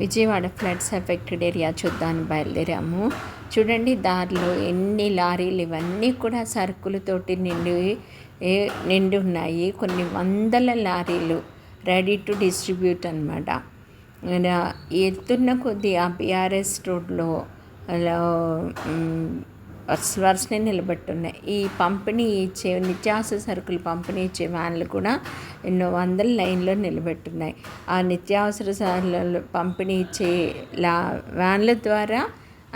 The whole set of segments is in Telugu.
విజయవాడ ఫ్లడ్స్ ఎఫెక్టెడ్ ఏరియా చూద్దామని బయలుదేరాము. చూడండి దారిలో ఎన్ని లారీలు, ఇవన్నీ కూడా సరుకులతోటి నిండి ఉన్నాయి. కొన్ని వందల లారీలు రెడీ టు డిస్ట్రిబ్యూట్ అనమాట. ఎత్తున్న కొద్ది ఆ బీఆర్ఎస్ రోడ్లో అలా వరుసనే నిలబెట్టున్నాయి. ఈ పంపిణీ ఇచ్చే నిత్యావసర సరుకులు పంపిణీ ఇచ్చే వ్యాన్లు కూడా ఎన్నో వందల లైన్లో నిలబెట్టున్నాయి. ఆ నిత్యావసర సరుకులు పంపిణీ ఇచ్చే వ్యాన్ల ద్వారా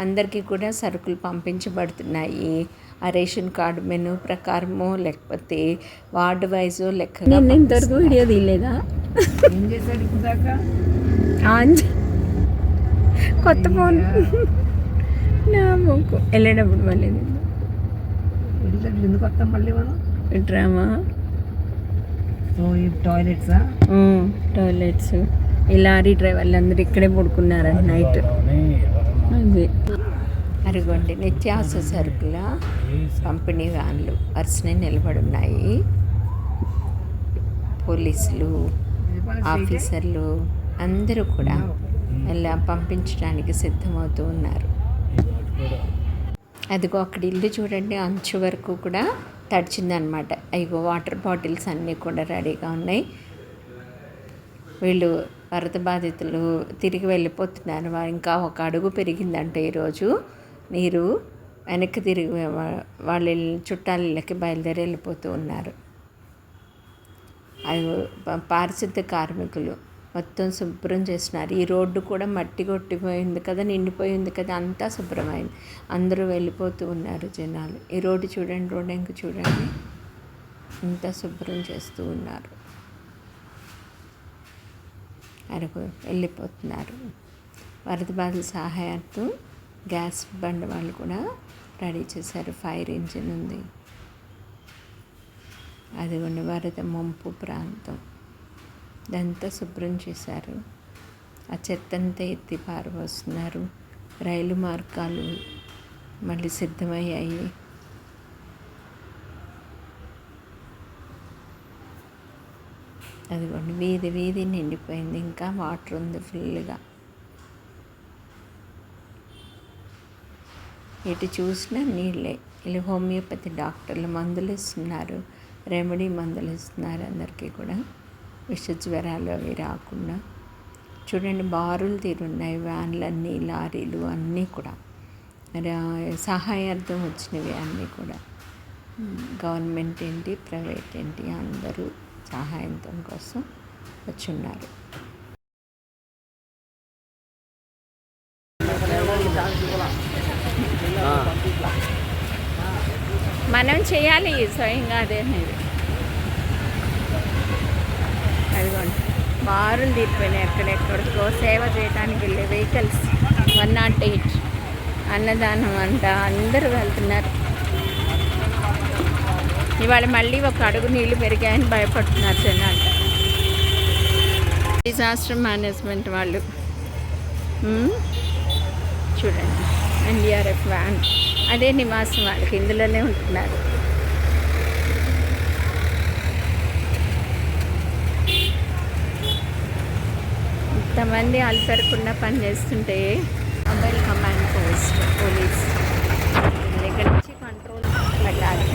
అందరికీ కూడా సరుకులు పంపించబడుతున్నాయి. ఆ రేషన్ కార్డు మెనూ ప్రకారమో లేకపోతే వార్డు వైజో లెక్కగా. ఇంతవరకు వీడియో తీయలేదా? ఏం చేశాడు ఇప్పుడు దాకా? కొత్త ఫోన్ నా మొక్కు వెళ్ళేటప్పుడు మళ్ళీ ఎందుకు వస్తాం మళ్ళీ మనం డ్రామా. సో ఈ టాయిలెట్సా? టాయిలెట్స్. ఈ లారీ డ్రైవర్లు అందరూ ఇక్కడే పడుకున్నారంట నైట్. అది అరిగొండి నిత్యావసర సరుకుల పంపిణీ వ్యాన్లు వరుసనే నిలబడున్నాయి. పోలీసులు, ఆఫీసర్లు అందరూ కూడా ఇలా పంపించడానికి సిద్ధమవుతూ ఉన్నారు. అదిగో అక్కడ ఇల్లు చూడండి, అంచు వరకు కూడా తడిచిందనమాట. అయ్యో వాటర్ బాటిల్స్ అన్నీ కూడా రెడీగా ఉన్నాయి. వీళ్ళు వరద బాధితులు తిరిగి వెళ్ళిపోతున్నారు. ఇంకా ఒక అడుగు పెరిగిందంటే ఈరోజు నీరు వెనక్కి తిరిగి వాళ్ళ చుట్టాల ఇళ్ళకి బయలుదేరి వెళ్ళిపోతూ ఉన్నారు. అది పారిశుద్ధ్య కార్మికులు మొత్తం శుభ్రం చేస్తున్నారు. ఈ రోడ్డు కూడా మట్టి కొట్టిపోయింది కదా, నిండిపోయింది కదా, అంతా శుభ్రమైంది. అందరూ వెళ్ళిపోతూ ఉన్నారు జనాలు. ఈ రోడ్డు చూడండి, రోడ్డు ఇంక చూడండి, అంతా శుభ్రం చేస్తూ ఉన్నారు. అరకు వెళ్ళిపోతున్నారు. వరద బాధితుల సహాయార్థం గ్యాస్ బండ్ వాళ్ళు కూడా రెడీ చేశారు. ఫైర్ ఇంజిన్ ఉంది. అది ఉన్న వరద ముంపు ప్రాంతం ఇదంతా శుభ్రం చేశారు. ఆ చెత్తంతా ఎత్తి పారబోస్తున్నారు. రైలు మార్గాలు మళ్ళీ సిద్ధమయ్యాయి. అదిగోండి వీధి వీధి నిండిపోయింది. ఇంకా వాటర్ ఉంది ఫుల్గా. ఎటు చూసినా నీళ్ళే. వీళ్ళు హోమియోపతి డాక్టర్లు మందులు ఇస్తున్నారు, రెమెడీ మందులు ఇస్తున్నారు అందరికీ కూడా, విష జ్వరాలు అవి రాకుండా. చూడండి బారులు తీరున్నాయి వ్యాన్లన్నీ, లారీలు అన్నీ కూడా సహాయార్థం వచ్చినవి అన్నీ కూడా. గవర్నమెంట్ ఏంటి, ప్రైవేట్ ఏంటి, అందరూ సహాయంతం కోసం వచ్చున్నారు. మనం చేయాలి స్వయంగా అదే. అదిగోండి బారులు తీరిపోయినాయి. ఎక్కడెక్కడికో సేవ చేయడానికి వెళ్ళే వెహికల్స్. 108 అన్నదానం అంట, అందరూ వెళ్తున్నారు. ఇవాళ మళ్ళీ ఒక అడుగు నీళ్లు పెరిగాయని భయపడుతున్నారు జనాలు. డిజాస్టర్ మేనేజ్మెంట్ వాళ్ళు చూడండి, ఎన్డీఆర్ఎఫ్ వ్యాన్, అదే నివాసం వాళ్ళకి, ఇందులోనే ఉంటున్నారు. ఇంతమంది అల్పెరకుండా పని చేస్తుంటే మొబైల్ కమాండ్ పోస్ట్ పోలీస్ ఇక్కడ నుంచి కంట్రోల్ పెట్టాలి.